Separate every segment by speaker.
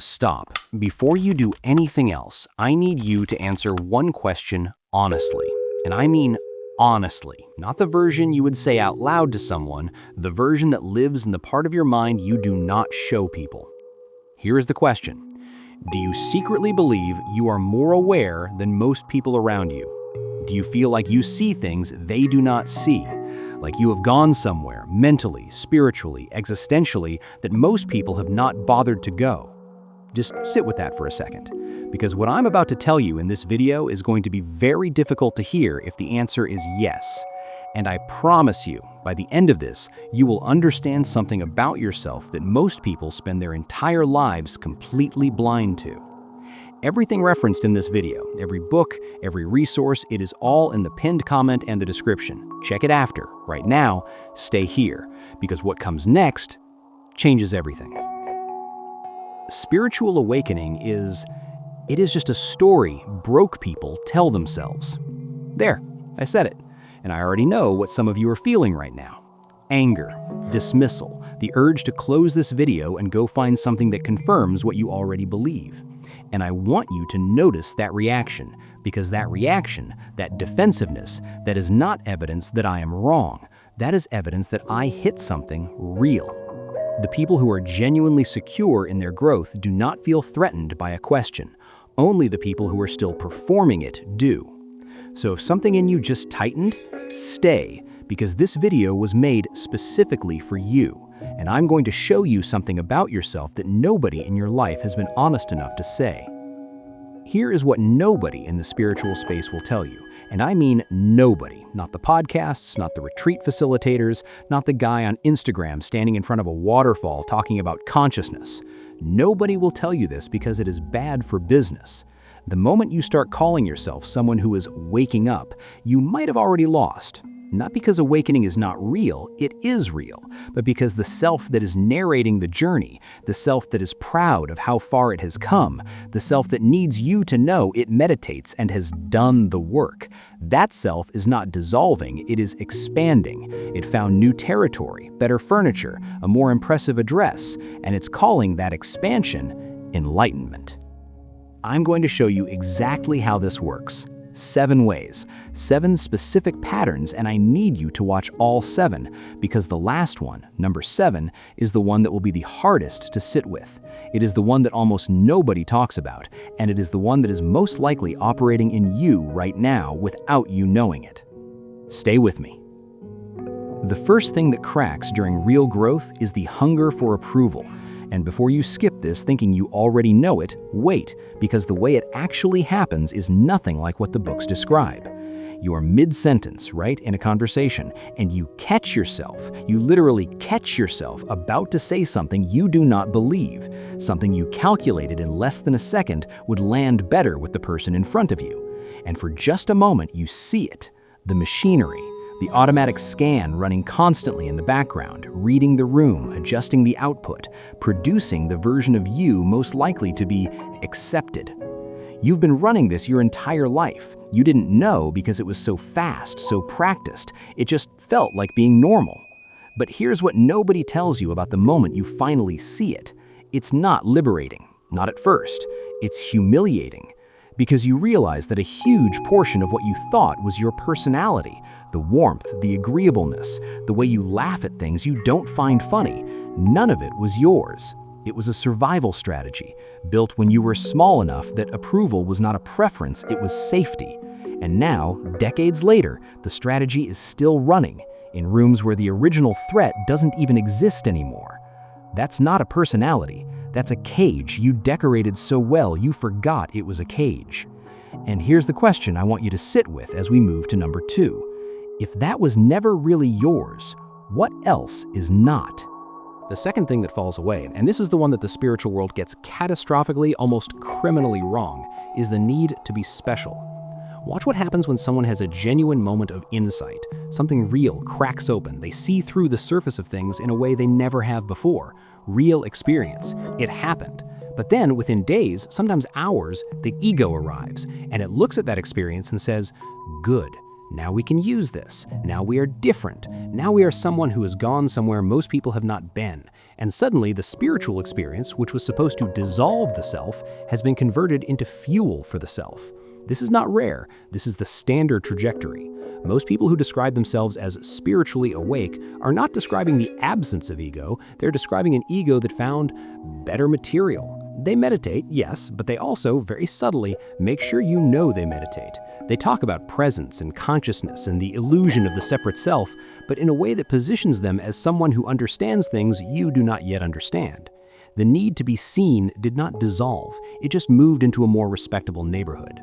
Speaker 1: Stop. Before you do anything else, I need you to answer one question honestly. And I mean honestly, not the version you would say out loud to someone, the version that lives in the part of your mind you do not show people. Here is the question. Do you secretly believe you are more aware than most people around you? Do you feel like you see things they do not see? Like you have gone somewhere, mentally, spiritually, existentially, that most people have not bothered to go? Just sit with that for a second, because what I'm about to tell you in this video is going to be very difficult to hear if the answer is yes. And I promise you, by the end of this, you will understand something about yourself that most people spend their entire lives completely blind to. Everything referenced in this video, every book, every resource, it is all in the pinned comment and the description. Check it after. Right now, stay here, because what comes next changes everything. Spiritual awakening is just a story broke people tell themselves. There, I said it, and I already know what some of you are feeling right now. Anger, dismissal, the urge to close this video and go find something that confirms what you already believe. And I want you to notice that reaction, because that reaction, that defensiveness, that is not evidence that I am wrong. That is evidence that I hit something real. The people who are genuinely secure in their growth do not feel threatened by a question. Only the people who are still performing it do. So if something in you just tightened, stay, because this video was made specifically for you. And I'm going to show you something about yourself that nobody in your life has been honest enough to say. Here is what nobody in the spiritual space will tell you. And I mean nobody, not the podcasts, not the retreat facilitators, not the guy on Instagram standing in front of a waterfall talking about consciousness. Nobody will tell you this because it is bad for business. The moment you start calling yourself someone who is waking up, you might have already lost. Not because awakening is not real, it is real, but because the self that is narrating the journey, the self that is proud of how far it has come, the self that needs you to know it meditates and has done the work, that self is not dissolving, it is expanding. It found new territory, better furniture, a more impressive address, and it's calling that expansion enlightenment. I'm going to show you exactly how this works. 7 ways, 7 specific patterns, and I need you to watch all 7, because the last one, number 7, is the one that will be the hardest to sit with. It is the one that almost nobody talks about, and it is the one that is most likely operating in you right now without you knowing it. Stay with me. The first thing that cracks during real growth is the hunger for approval. And before you skip this thinking you already know it, wait, because the way it actually happens is nothing like what the books describe. You are mid-sentence, right, in a conversation, and you catch yourself, you literally catch yourself about to say something you do not believe, something you calculated in less than a second would land better with the person in front of you. And for just a moment you see it, the machinery, the automatic scan running constantly in the background, reading the room, adjusting the output, producing the version of you most likely to be accepted. You've been running this your entire life. You didn't know because it was so fast, so practiced. It just felt like being normal. But here's what nobody tells you about the moment you finally see it. It's not liberating, not at first. It's humiliating. Because you realize that a huge portion of what you thought was your personality, the warmth, the agreeableness, the way you laugh at things you don't find funny, none of it was yours. It was a survival strategy, built when you were small enough that approval was not a preference, it was safety. And now, decades later, the strategy is still running, in rooms where the original threat doesn't even exist anymore. That's not a personality. That's a cage you decorated so well you forgot it was a cage. And here's the question I want you to sit with as we move to number 2. If that was never really yours, what else is not? The second thing that falls away, and this is the one that the spiritual world gets catastrophically, almost criminally wrong, is the need to be special. Watch what happens when someone has a genuine moment of insight. Something real cracks open. They see through the surface of things in a way they never have before. Real experience. It happened. But then, within days, sometimes hours, the ego arrives, and it looks at that experience and says, good, now we can use this. Now we are different. Now we are someone who has gone somewhere most people have not been. And suddenly, the spiritual experience, which was supposed to dissolve the self, has been converted into fuel for the self. This is not rare, this is the standard trajectory. Most people who describe themselves as spiritually awake are not describing the absence of ego, they're describing an ego that found better material. They meditate, yes, but they also, very subtly, make sure you know they meditate. They talk about presence and consciousness and the illusion of the separate self, but in a way that positions them as someone who understands things you do not yet understand. The need to be seen did not dissolve, it just moved into a more respectable neighborhood.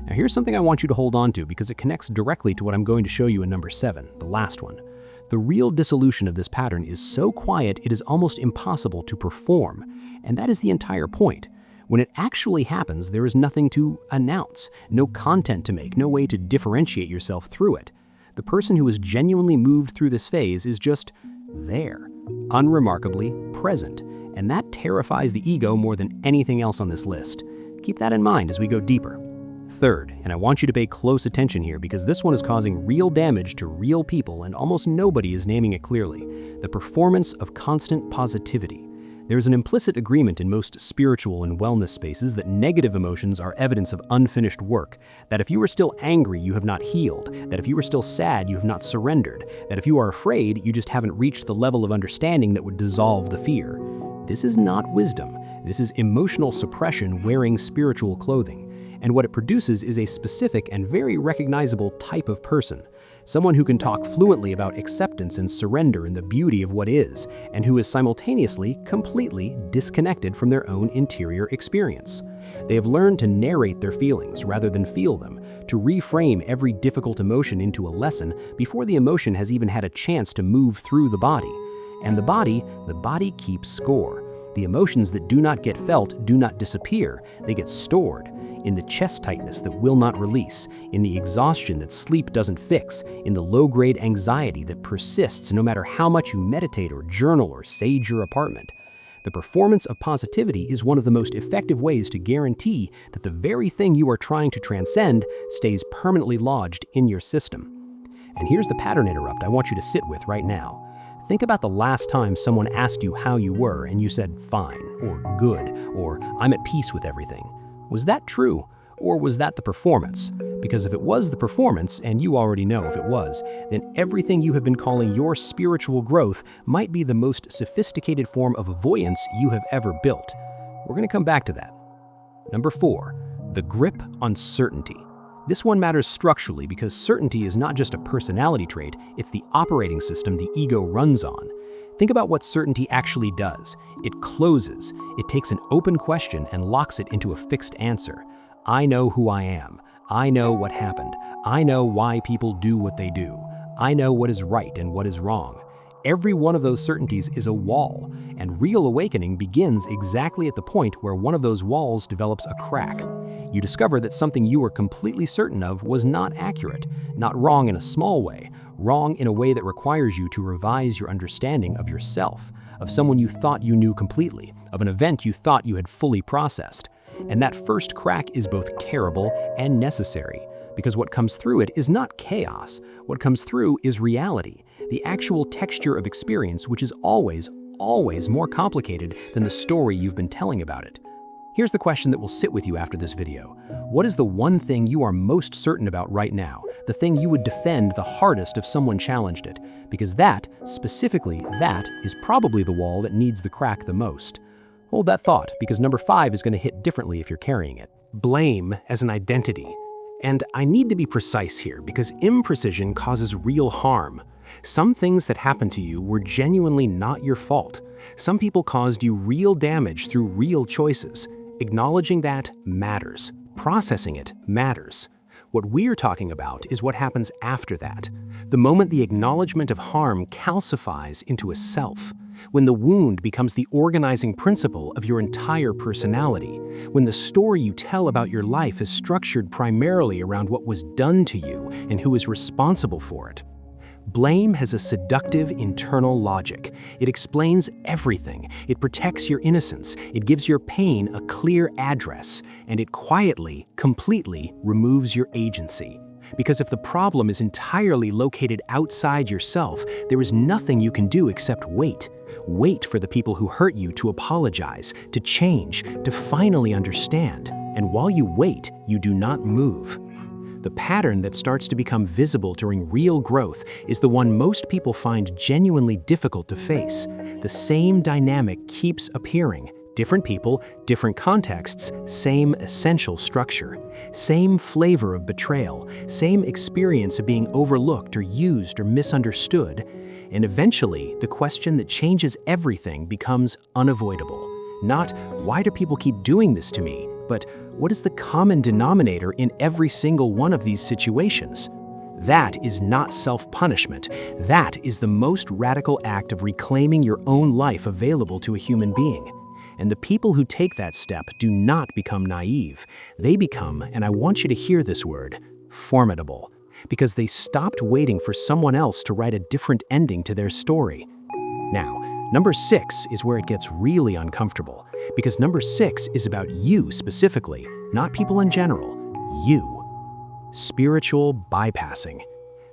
Speaker 1: Now here's something I want you to hold on to because it connects directly to what I'm going to show you in number 7, the last one. The real dissolution of this pattern is so quiet it is almost impossible to perform, and that is the entire point. When it actually happens, there is nothing to announce, no content to make, no way to differentiate yourself through it. The person who is genuinely moved through this phase is just there, unremarkably present, and that terrifies the ego more than anything else on this list. Keep that in mind as we go deeper. Third, and I want you to pay close attention here because this one is causing real damage to real people and almost nobody is naming it clearly, the performance of constant positivity. There is an implicit agreement in most spiritual and wellness spaces that negative emotions are evidence of unfinished work, that if you are still angry, you have not healed, that if you are still sad, you have not surrendered, that if you are afraid, you just haven't reached the level of understanding that would dissolve the fear. This is not wisdom. This is emotional suppression wearing spiritual clothing. And what it produces is a specific and very recognizable type of person. Someone who can talk fluently about acceptance and surrender and the beauty of what is, and who is simultaneously completely disconnected from their own interior experience. They have learned to narrate their feelings rather than feel them, to reframe every difficult emotion into a lesson before the emotion has even had a chance to move through the body. And the body keeps score. The emotions that do not get felt do not disappear, they get stored. In the chest tightness that will not release, in the exhaustion that sleep doesn't fix, in the low-grade anxiety that persists no matter how much you meditate or journal or sage your apartment. The performance of positivity is one of the most effective ways to guarantee that the very thing you are trying to transcend stays permanently lodged in your system. And here's the pattern interrupt I want you to sit with right now. Think about the last time someone asked you how you were and you said fine, or good, or I'm at peace with everything. Was that true, or was that the performance? Because if it was the performance, and you already know if it was, then everything you have been calling your spiritual growth might be the most sophisticated form of avoidance you have ever built. We're going to come back to that. Number 4, the grip on certainty. This one matters structurally because certainty is not just a personality trait, it's the operating system the ego runs on. Think about what certainty actually does. It closes. It takes an open question and locks it into a fixed answer. I know who I am. I know what happened. I know why people do what they do. I know what is right and what is wrong. Every one of those certainties is a wall, and real awakening begins exactly at the point where one of those walls develops a crack. You discover that something you were completely certain of was not accurate, not wrong in a small way, wrong in a way that requires you to revise your understanding of yourself, of someone you thought you knew completely, of an event you thought you had fully processed. And that first crack is both careable and necessary, because what comes through it is not chaos. What comes through is reality, the actual texture of experience, which is always more complicated than the story you've been telling about it. Here's the question that will sit with you after this video. What is the one thing you are most certain about right now? The thing you would defend the hardest if someone challenged it? Because that, specifically that, is probably the wall that needs the crack the most. Hold that thought, because number 5 is going to hit differently if you're carrying it. Blame as an identity. And I need to be precise here, because imprecision causes real harm. Some things that happened to you were genuinely not your fault. Some people caused you real damage through real choices. Acknowledging that matters. Processing it matters. What we're talking about is what happens after that. The moment the acknowledgement of harm calcifies into a self. When the wound becomes the organizing principle of your entire personality. When the story you tell about your life is structured primarily around what was done to you and who is responsible for it. Blame has a seductive internal logic. It explains everything. It protects your innocence. It gives your pain a clear address. And it quietly, completely removes your agency. Because if the problem is entirely located outside yourself, there is nothing you can do except wait. Wait for the people who hurt you to apologize, to change, to finally understand. And while you wait, you do not move. The pattern that starts to become visible during real growth is the one most people find genuinely difficult to face. The same dynamic keeps appearing. Different people, different contexts, same essential structure. Same flavor of betrayal, same experience of being overlooked or used or misunderstood. And eventually, the question that changes everything becomes unavoidable. Not, why do people keep doing this to me? But what is the common denominator in every single one of these situations? That is not self-punishment. That is the most radical act of reclaiming your own life available to a human being. And the people who take that step do not become naive. They become, and I want you to hear this word, formidable. Because they stopped waiting for someone else to write a different ending to their story. Now, number 6 is where it gets really uncomfortable. Because number 6 is about you specifically, not people in general. You. Spiritual bypassing.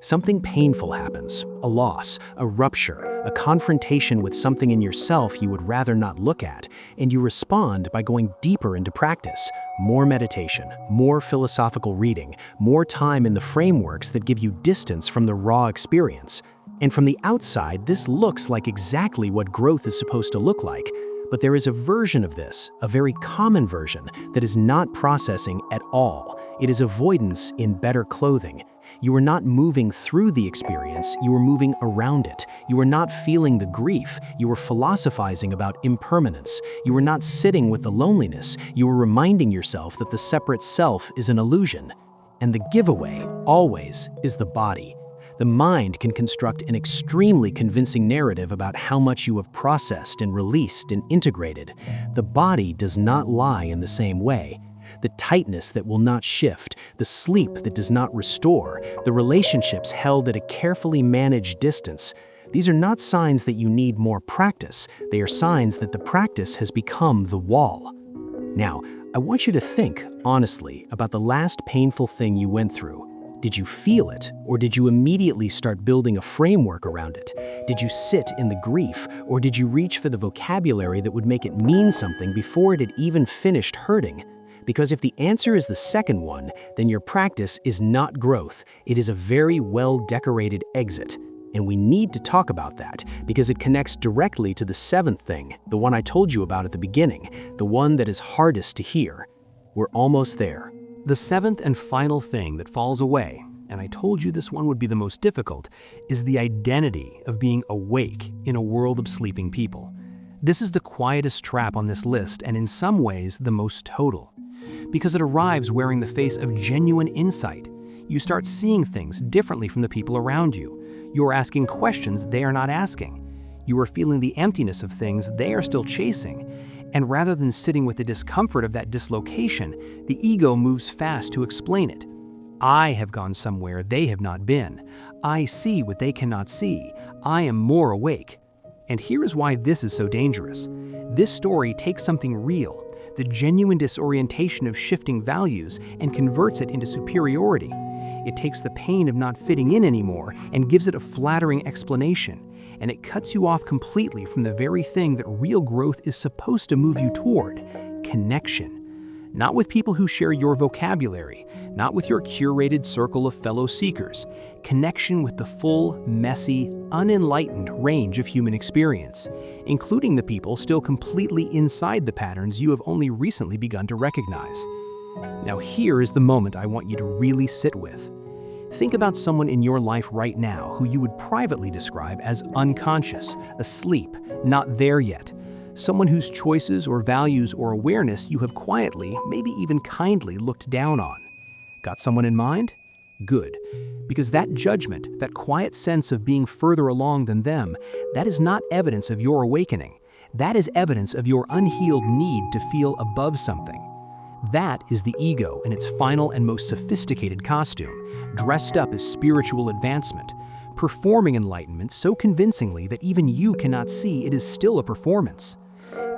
Speaker 1: Something painful happens, a loss, a rupture, a confrontation with something in yourself you would rather not look at, and you respond by going deeper into practice. More meditation, more philosophical reading, more time in the frameworks that give you distance from the raw experience. And from the outside, this looks like exactly what growth is supposed to look like. But there is a version of this, a very common version, that is not processing at all. It is avoidance in better clothing. You are not moving through the experience, you are moving around it. You are not feeling the grief, you are philosophizing about impermanence. You are not sitting with the loneliness, you are reminding yourself that the separate self is an illusion. And the giveaway, always, is the body. The mind can construct an extremely convincing narrative about how much you have processed and released and integrated. The body does not lie in the same way. The tightness that will not shift, the sleep that does not restore, the relationships held at a carefully managed distance. These are not signs that you need more practice. They are signs that the practice has become the wall. Now, I want you to think, honestly, about the last painful thing you went through. Did you feel it, or did you immediately start building a framework around it? Did you sit in the grief, or did you reach for the vocabulary that would make it mean something before it had even finished hurting? Because if the answer is the second one, then your practice is not growth. It is a very well-decorated exit. And we need to talk about that, because it connects directly to the 7th thing, the one I told you about at the beginning, the one that is hardest to hear. We're almost there. The 7th and final thing that falls away, and I told you this one would be the most difficult, is the identity of being awake in a world of sleeping people. This is the quietest trap on this list, and in some ways the most total. Because it arrives wearing the face of genuine insight. You start seeing things differently from the people around you. You are asking questions they are not asking. You are feeling the emptiness of things they are still chasing. And rather than sitting with the discomfort of that dislocation, the ego moves fast to explain it. I have gone somewhere they have not been. I see what they cannot see. I am more awake. And here is why this is so dangerous. This story takes something real, the genuine disorientation of shifting values, and converts it into superiority. It takes the pain of not fitting in anymore and gives it a flattering explanation. And it cuts you off completely from the very thing that real growth is supposed to move you toward: connection. Not with people who share your vocabulary, not with your curated circle of fellow seekers. Connection with the full, messy, unenlightened range of human experience, including the people still completely inside the patterns you have only recently begun to recognize. Now here is the moment I want you to really sit with. Think about someone in your life right now who you would privately describe as unconscious, asleep, not there yet. Someone whose choices or values or awareness you have quietly, maybe even kindly, looked down on. Got someone in mind? Good. Because that judgment, that quiet sense of being further along than them, that is not evidence of your awakening. That is evidence of your unhealed need to feel above something. That is the ego in its final and most sophisticated costume, dressed up as spiritual advancement, performing enlightenment so convincingly that even you cannot see it is still a performance.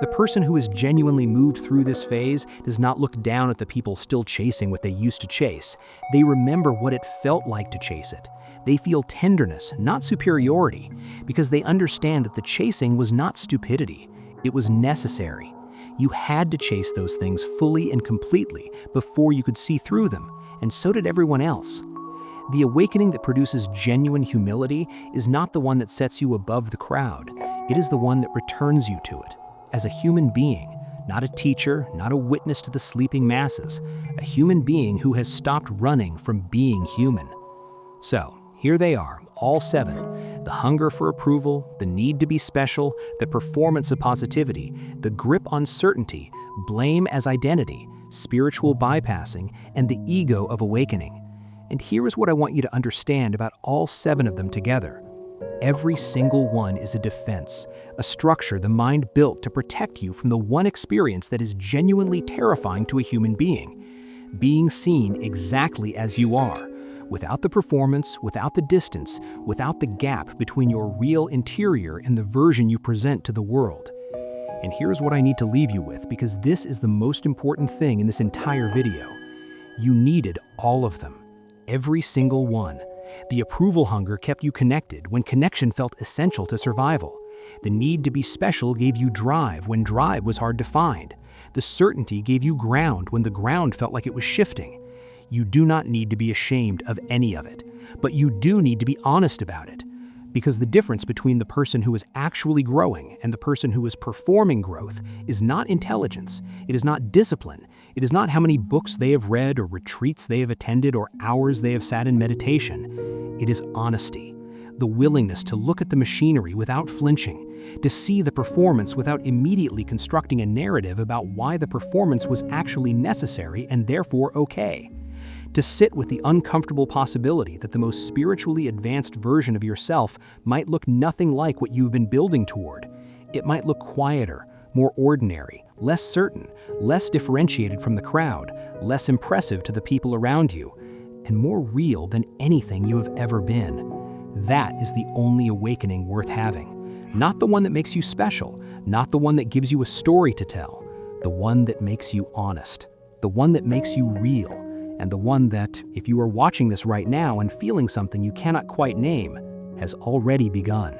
Speaker 1: The person who has genuinely moved through this phase does not look down at the people still chasing what they used to chase. They remember what it felt like to chase it. They feel tenderness, not superiority, because they understand that the chasing was not stupidity. It was necessary. You had to chase those things fully and completely before you could see through them, and so did everyone else. The awakening that produces genuine humility is not the one that sets you above the crowd. It is the one that returns you to it. As a human being, not a teacher, not a witness to the sleeping masses, a human being who has stopped running from being human. So, here they are, all 7. The hunger for approval, the need to be special, the performance of positivity, the grip on certainty, blame as identity, spiritual bypassing, and the ego of awakening. And here is what I want you to understand about all 7 of them together. Every single one is a defense, a structure the mind built to protect you from the one experience that is genuinely terrifying to a human being. Being seen exactly as you are, without the performance, without the distance, without the gap between your real interior and the version you present to the world. And here's what I need to leave you with, because this is the most important thing in this entire video. You needed all of them. Every single one. The approval hunger kept you connected when connection felt essential to survival. The need to be special gave you drive when drive was hard to find. The certainty gave you ground when the ground felt like it was shifting. You do not need to be ashamed of any of it, but you do need to be honest about it. Because the difference between the person who is actually growing and the person who is performing growth is not intelligence, it is not discipline, it is not how many books they have read or retreats they have attended or hours they have sat in meditation. It is honesty, the willingness to look at the machinery without flinching, to see the performance without immediately constructing a narrative about why the performance was actually necessary and therefore okay. To sit with the uncomfortable possibility that the most spiritually advanced version of yourself might look nothing like what you've been building toward. It might look quieter, more ordinary, less certain, less differentiated from the crowd, less impressive to the people around you, and more real than anything you have ever been. That is the only awakening worth having. Not the one that makes you special, not the one that gives you a story to tell, the one that makes you honest, the one that makes you real, and the one that, if you are watching this right now and feeling something you cannot quite name, has already begun.